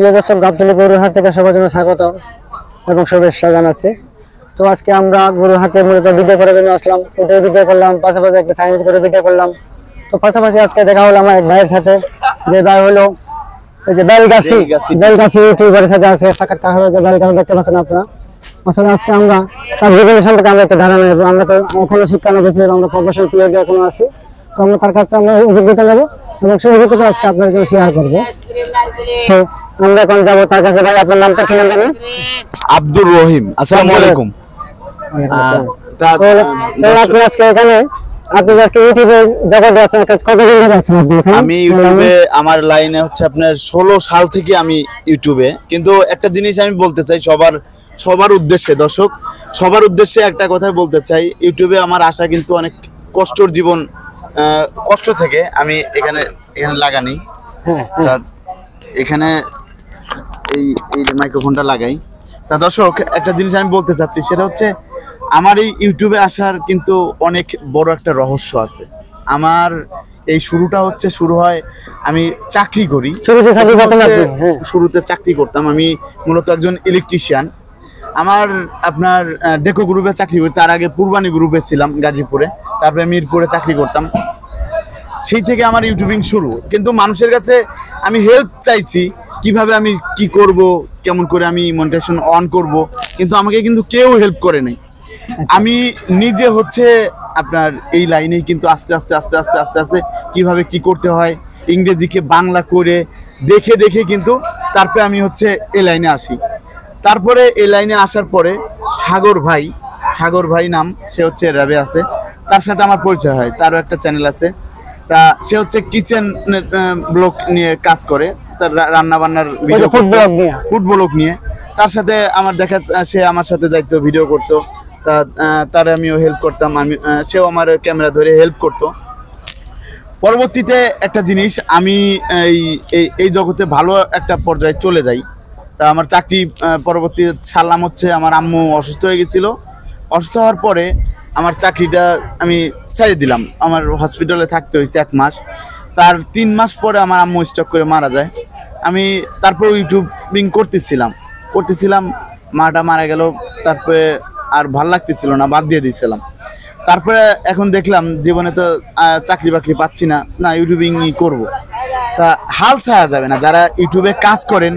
প্রিয় দর্শক, গাবতলী গরুর থেকে সবার জন্য স্বাগত এবং শুভেচ্ছা জানাচ্ছি। তো আজকে আমরা গরুর হাটে মূলত ভিডিও করার জন্য আসলাম। ওটাই ভিডিও করলাম, পাশাপাশি একটা সাইন্স করে ভিডিও করলাম। তো পাশাপাশি আজকে দেখা হলো আমার এক ভাইয়ের সাথে, যে ভাই হলো এই যে বেলগাছি ইউটিউবারের সাথে আছে সাক্ষাৎকার হলো। যে বেলগাছি দেখতে পাচ্ছেন আপনারা। আসলে আজকে আমরা তার জীবনের সম্পর্কে আমরা একটা ধারণা নেবো। আমরা তো এখনো শিক্ষা নেবেছি, আমরা প্রফেশনাল পিরিয়ডে এখনো আছি। তো আমরা তার কাছে আমরা অভিজ্ঞতা নেবো এবং সেই অভিজ্ঞতা আজকে আপনার জন্য শেয়ার করবো। তো আমরা এখন যাবো তার কাছে। ভাই, আপনার নামটা কি? নাম জানেন? আব্দুর রহিম। আসসালামু আলাইকুম। আপনি আজকে এখানে, আপনি আজকে ইউটিউবে জগতে আছেন, কতদিন ধরে আছেন আপনি এখানে? আমি ইউটিউবে আমার লাইনে হচ্ছে আপনার 16 সাল থেকে আমি ইউটিউবে। কিন্তু একটা জিনিস আমি বলতে চাই সবার উদ্দেশ্যে, দর্শক সবার উদ্দেশ্যে একটা কথাই বলতে চাই। ইউটিউবে আমার আসা কিন্তু অনেক কষ্টর জীবন, কষ্ট থেকে আমি এখানে লাগানি। এখানে এই মাইক্রোফোনটা লাগাই। তা দর্শক, একটা জিনিস আমি বলতে চাচ্ছি, সেটা হচ্ছে আমার এই ইউটিউবে আসার কিন্তু অনেক বড় একটা রহস্য আছে। আমার এই শুরু হয়, আমি চাকরি করি। শুরুতে চাকরি করতাম, আমি মূলত একজন ইলেকট্রিশিয়ান। আমার আপনার ডেকো গ্রুপে চাকরি করি, তার আগে পূর্বানী গ্রুপে ছিলাম গাজীপুরে, তারপরে মিরপুরে চাকরি করতাম। সেই থেকে আমার ইউটিউবিং শুরু। কিন্তু মানুষের কাছে আমি হেল্প চাইছি, কিভাবে আমি কি করব, কেমন করে আমি মনিটাইজেশন অন করব, কিন্তু আমাকে কিন্তু কেউ হেল্প করে নাই। আমি নিজে হচ্ছে আপনার এই লাইনেই কিন্তু আস্তে আস্তে কিভাবে কি করতে হয়, ইংরেজিকে বাংলা করে দেখে কিন্তু তারপরে আমি হচ্ছে এই লাইনে আসি। তারপরে এই লাইনে আসার পরে সাগর ভাই নাম, সে হচ্ছে র্যাবে আছে, তার সাথে আমার পরিচয় হয়। তারও একটা চ্যানেল আছে। তা সে হচ্ছে কিচেন ব্লগ নিয়ে কাজ করে, তার রান্না বান্নার ভিডিও, ফুড ব্লগ নিয়ে। তার সাথে আমার সে আমার সাথে যাইতো, ভিডিও করতো। তার আমিও হেল্প করতাম, সেও আমার ক্যামেরা ধরে হেল্প করতো। পরবর্তীতে একটা জিনিস, আমি এই জগতে ভালো একটা পর্যায়ে চলে যাই। তা আমার চাকরি পরবর্তী ছাড়লাম হচ্ছে, আমার আম্মু অসুস্থ হয়ে গেছিল। অসুস্থ হওয়ার পরে আমার চাকরিটা আমি ছেড়ে দিলাম। আমার হসপিটালে থাকতে হয়েছে 1 মাস। তার 3 মাস পরে আমার আম্মু স্ট্রোক করে মারা যায়। আমি তারপর ইউটিউবিং করতেছিলাম, মাটা মারা গেল। তারপরে আর ভাল লাগতেছিল না, বাদ দিয়ে দিয়েছিলাম। তারপরে এখন দেখলাম জীবনে তো চাকরি বাকরি পাচ্ছি না, ইউটিউবিংই করব। তা হাল ছাড়া যাবে না। যারা ইউটিউবে কাজ করেন,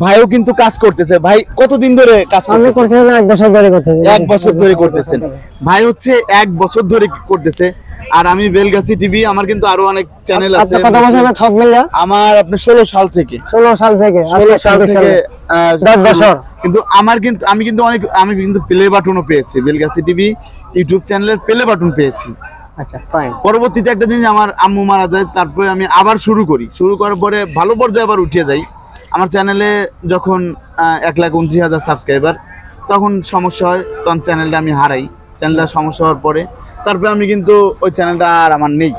ভাইও কিন্তু কাজ করতেছে। ভাই কতদিন ধরে কাজ করতেছেন? 1 বছর ধরে করতেছি। 1 বছর ধরে করতেছেন। ভাই হচ্ছে 1 বছর ধরে করতেছে। আর আমি বেলগাছি টিভি, আমার কিন্তু আরো অনেক চ্যানেল আছে। কত বছর সব মিলে? আমার আপনি 16 সাল থেকে 10 বছর। কিন্তু আমি কিন্তু প্লে বাটনও পেয়েছি। বেলগাছি টিভি ইউটিউব চ্যানেলের প্লে বাটন পেয়েছি। আচ্ছা, ফাইন। পরবর্তীতে একটা জিনিস, আমার আম্মু মারা যায়। তারপরে আমি আবার শুরু করার পরে ভালো পর্যায়ে আবার উঠে যাই। আমার চ্যানেলে যখন 1,29,000 সাবস্ক্রাইবার, তখন সমস্যা হয়, তখন চ্যানেলটা আমি হারাই। চ্যানেলটা সমস্যা হওয়ার পরে তারপরে আমি কিন্তু ওই চ্যানেলটা আর আমার নেই।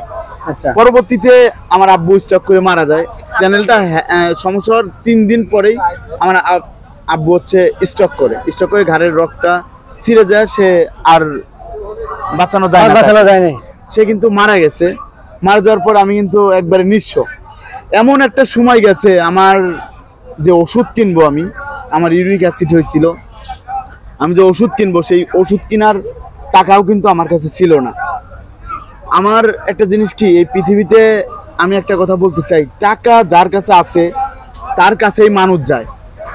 আচ্ছা। পরবর্তীতে আমার আব্বু স্ট্রোক করে মারা যায়। চ্যানেলটা সমস্যা হওয়ার 3 দিন পরেই আমার আব্বু হচ্ছে স্ট্রোক করে ঘাড়ের রগটা ছিঁড়ে যায়। সে আর বাঁচানো যায় না, সে কিন্তু মারা গেছে। মারা যাওয়ার পর আমি কিন্তু একবারে নিঃস্ব। এমন একটা সময় গেছে, আমার যে ওষুধ কিনবো, আমার ইউরিক অ্যাসিড হয়েছিল, আমি যে ওষুধ কিনবো, সেই ওষুধ কেনার টাকাও কিন্তু আমার কাছে ছিল না। আমার একটা জিনিস কি, এই পৃথিবীতে আমি একটা কথা বলতে চাই, টাকা যার কাছে আছে তার কাছেই মানুষ যায়।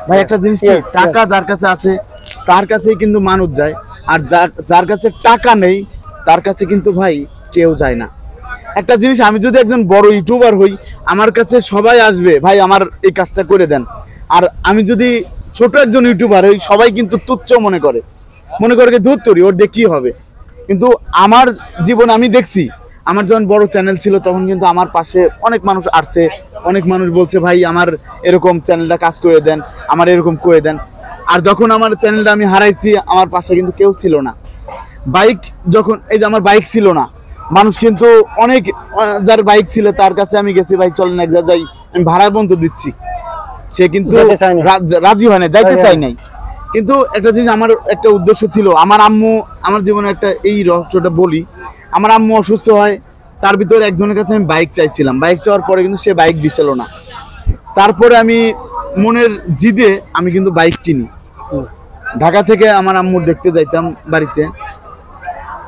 ভাই একটা জিনিস কি, টাকা যার কাছে আছে তার কাছেই কিন্তু মানুষ যায়। আর যার কাছে টাকা নেই তার কাছে কিন্তু ভাই কেউ যায় না। একটা জিনিস, আমি যদি একজন বড় ইউটিউবার হই, আমার কাছে সবাই আসবে, ভাই আমার এই কাজটা করে দেন। আর আমি যদি ছোট একজন ইউটিউবার হই, সবাই কিন্তু তুচ্ছ মনে করে ধুর তরি, ওর দিয়ে কি হবে। কিন্তু আমার জীবন আমি দেখছি, আমার যখন বড় চ্যানেল ছিল, তখন কিন্তু আমার পাশে অনেক মানুষ আসছে, অনেক মানুষ বলছে ভাই আমার এরকম চ্যানেলটা কাজ করে দেন, আমার এরকম করে দেন। আর যখন আমার চ্যানেলটা আমি হারাইছি, আমার পাশে কিন্তু কেউ ছিল না। এই যে আমার বাইক ছিল না, মানুষ কিন্তু অনেক, যার বাইক ছিল তার কাছে আমি গেছি, ভাই চলেন এক জায়গায় যাই, আমি ভাড়া বন্ধ দিচ্ছি, সে কিন্তু রাজি হয় না, যাইতে চাই নাই। কিন্তু একটা জিনিস, আমার একটা উদ্দেশ্য ছিল। আমার আম্মু, আমার জীবনে একটা এই রহস্যটা বলি, আমার আম্মু অসুস্থ হয়, তার ভিতরে একজনের কাছে আমি বাইক চাইছিলাম। বাইক চাওয়ার পরে কিন্তু সে বাইক দিছিল না। তারপরে আমি মনের জিদে আমি কিন্তু বাইক কিনি। ঢাকা থেকে আমার আম্মুর দেখতে যাইতাম বাড়িতে।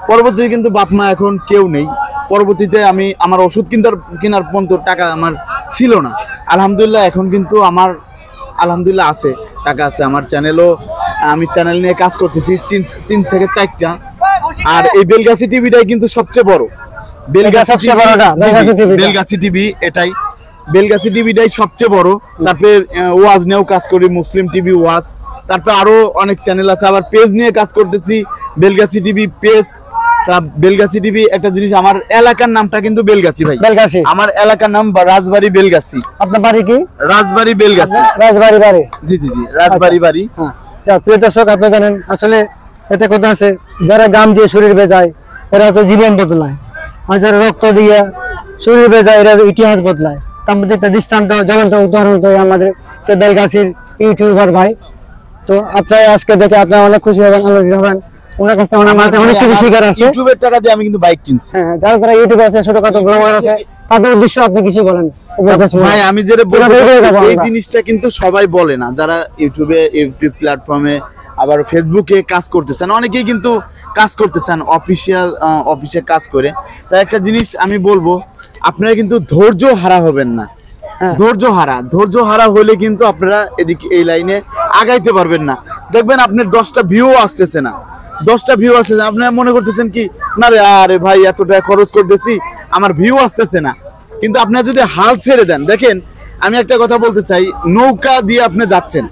পরবর্তীতে কিন্তু বাপ মা এখন কেউ নেই। পরবর্তীতে আমি আমার ওষুধ কেনার পর্যন্ত টাকা আমার ছিল না। আলহামদুলিল্লাহ এখন কিন্তু আমার আলহামদুলিল্লাহ আছে, টাকা আছে। আমার চ্যানেলও, আমি চ্যানেল নিয়ে কাজ করতেছি 3 থেকে 4টা। আর এই বেলগাছি টিভিটাই কিন্তু সবচেয়ে বড়। বেলগাছি টিভি, এটাই বেলগাছি টিভিটাই সবচেয়ে বড়। তারপরে ওয়াজ নিয়েও কাজ করি, মুসলিম টিভি ওয়াজ। তারপরে আরো অনেক চ্যানেল আছে, আবার পেজ নিয়ে কাজ করতেছি, বেলগাছি টিভি পেজ। তা বেলগাছি টিভি একটা জিনিস, আমার এলাকার নামটা কিন্তু বেলগাছি ভাই। বেলগাছি আমার এলাকার নাম রাজবাড়ি বেলগাছি। আপনার বাড়ি কি? রাজবাড়ি বেলগাছি। রাজবাড়ি বাড়ি? জি জি জি, রাজবাড়ি বাড়ি। হ্যাঁ, প্রিয় দর্শক, আপনি জানেন আসলে এতে কথা আছে, যারা গাম দিয়ে শরীর বেজায় এরা তো জীবন বদলায়, আর যারা রক্ত দিয়ে শরীর বেজায় এরা ইতিহাস বদলায়। তার মধ্যে একটা দৃষ্টান্ত, জ্বলন্ত উদাহরণ তো আমাদের সে বেলগাছির ইউটিউবার ভাই। তো আপনারা আজকে দেখে আপনারা অনেক খুশি হবেন, আনন্দিত হবেন। ওনার কাছ থেকে অনেক কিছু শিকার আছে। ইউটিউবের টাকা দিয়ে আমি কিন্তু বাইক কিনছি। হ্যাঁ, যারা ইউটিউবে আছে, ছোটখাটো ব্লগার আছে, তাদের উদ্দেশ্য আপনি কিছু বলেন। ভাই আমি যেটা বলবো, এই জিনিসটা কিন্তু সবাই বলে না, যারা ইউটিউব প্ল্যাটফর্মে আবার ফেসবুকে কাজ করতে চান, অনেকেই কিন্তু কাজ করতে চান অফিসে কাজ করে। তাই একটা জিনিস আমি বলবো, আপনারা কিন্তু ধৈর্য হারা হবেন না। ধৈর্য হারা হলে কিন্তু আপনারা এদিকে এই লাইনে আগাইতে পারবেন না। দেখবেন আপনার 10টা ভিউ আসতেছে না, আপনারা মনে করতেছেন কি, না রে আরে ভাই এত টাকা খরচ করতেছি, আমার ভিউ আসতেছে না। কিন্তু আপনারা যদি হাল ছেড়ে দেন, দেখেন আমি একটা কথা বলতে চাই, নৌকা দিয়ে আপনি যাচ্ছেন,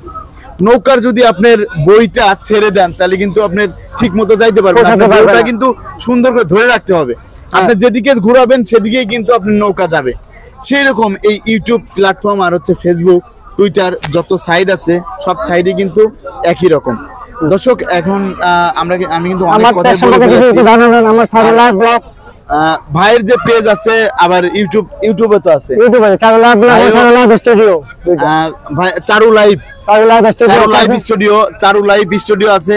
নৌকার যদি আপনার বইটা ছেড়ে দেন তাহলে কিন্তু আপনার ঠিক মতো যাইতে পারবেন। আপনার বইটা কিন্তু সুন্দর করে ধরে রাখতে হবে। আপনি যেদিকে ঘোরাবেন সেদিকেই কিন্তু আপনার নৌকা যাবে। সেই রকম এই ইউটিউব প্ল্যাটফর্ম আর হচ্ছে ফেসবুক, টুইটার, যত সাইট আছে সব সাইডে কিন্তু একই রকম। দর্শক, এখন আমি কিন্তু অনেক কথা বলবো। ভাইয়ের যে পেজ আছে, আবার ইউটিউবে তো আছে, চারু লাইভ স্টুডিও আছে।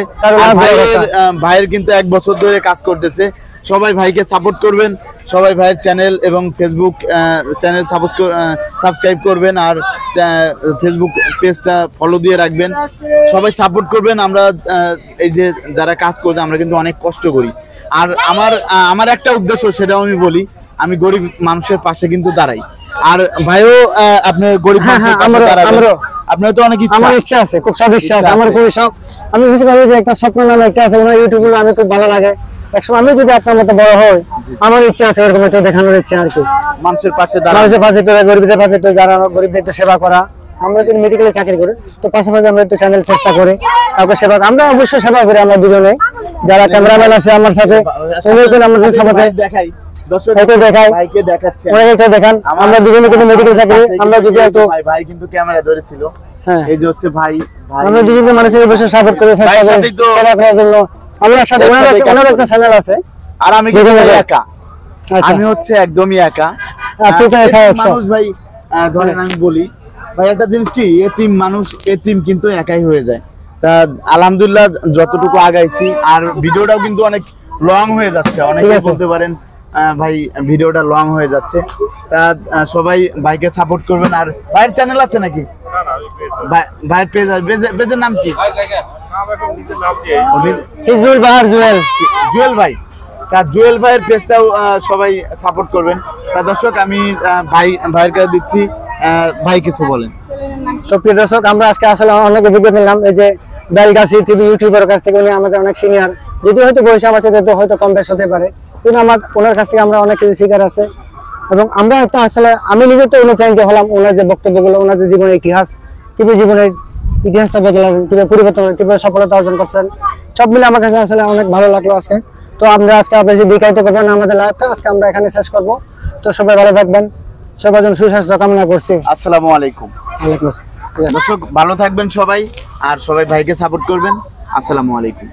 ভাইয়ের কিন্তু 1 বছর ধরে কাজ করতেছে। সবাই ভাইকে সাপোর্ট করবেন, সবাই ভাইয়ের চ্যানেল এবং ফেসবুক চ্যানেল সাবস্ক্রাইব করবেন, আর ফেসবুক পেজটা ফলো দিয়ে রাখবেন। সবাই সাপোর্ট করবেন। আমরা এই যে যারা কাজ করছে, আমরা কিন্তু অনেক কষ্ট করি। আর আমার একটা উদ্দেশ্য, সেটাও আমি বলি, আমি গরিব মানুষের পাশে কিন্তু দাঁড়াই। আর ভাইও আপনি গরিব মানুষের পাশে দাঁড়াবেন। আপনার তো অনেক ইচ্ছা আছে, খুব সব ইচ্ছা আছে, আমার খুবই শখ। আমি বুঝতে পারি যে একটা স্বপ্ন নামে একটা আছে, ওনার ইউটিউব আমি খুব ভালো লাগে। একসময় আমি যদি আপনার মতো বড় হই, আমার ইচ্ছা আছে এরকম একটা দেখানোর ইচ্ছা আর কি, মানুষের পাশে গরিবদের পাশে, তো যারা গরিবদের একটু সেবা করা। আমরা যদি মেডিকেলে চাকরি করি, তো পাশাপাশি আমরা একটু চ্যানেল চেষ্টা করি কাউকে সেবা, আমরা অবশ্যই সেবা করি। আমরা দুজনে, যারা ক্যামেরাম্যান আছে আমার সাথে, আমাদের সাথে দেখাই, দেখান। আমরা দুজনে কিন্তু মেডিকেল চাকরি, আমরা যদি একটু ভাই কিন্তু ক্যামেরা ধরেছিল। হ্যাঁ, এই যে হচ্ছে ভাই, আমরা দুজনে মানুষের বসে সাপোর্ট করে সেবা করার জন্য। আমরা একসাথে, ওনার একটা চ্যানেল আছে। আর আমি কিন্তু একা, আমি হচ্ছে একদমই একা মানুষ ভাই। ধরেন আমি বলি ভাই, একটা জিনিস কি, এতিম কিন্তু একাই হয়ে যায়। তা আলহামদুলিল্লাহ যতটুকু আগাইছি, আর ভিডিওটাও কিন্তু অনেক লং হয়ে যাচ্ছে। অনেকে বলতে পারেন ভাই ভিডিওটা লং হয়ে যাচ্ছে। তা সবাই ভাইকে সাপোর্ট করবেন। আর ভাইয়ের চ্যানেল আছে নাকি? ভাইয়ের পেজের নাম কি? জুয়েল ভাই। তা জুয়েল ভাইয়ের পেজটাও সবাই সাপোর্ট করবেন। তা দর্শক, আমি ভাইয়ের কাছে দিচ্ছি, ভাই কিছু বলেন। তো প্রিয় দর্শক, আমরা আজকে আসলে অনেক অভিজ্ঞতা নিলাম এই যে বেলগাছি টিভি ইউটিউবের কাছ থেকে। উনি আমাদের অনেক সিনিয়র, যদি হয়তো বয়সে আমার সাথে হয়তো কম বেশ হতে পারে, কিন্তু ওনার কাছ থেকে আমরা অনেক কিছু শিকার আছে। এবং আমরা একটা আসলে আমি নিজে তো অনুপ্রাণিত হলাম ওনার যে বক্তব্যগুলো, ওনার যে জীবনের ইতিহাস, কিভাবে জীবনের ইতিহাসটা বদলালেন, কিভাবে পরিবর্তন, কিভাবে সফলতা অর্জন করছেন, সব মিলে আমার কাছে আসলে অনেক ভালো লাগলো আজকে। তো আমরা আজকে আপনি যে বিকারিত করবেন আমাদের লাইভটা, আজকে আমরা এখানে শেষ করবো। তো সবাই ভালো থাকবেন, সবার জন্য সুস্বাস্থ্য কামনা করছি। আসসালামু আলাইকুম। দর্শক ভালো থাকবেন সবাই, আর সবাই ভাইকে সাপোর্ট করবেন। আসসালামু আলাইকুম।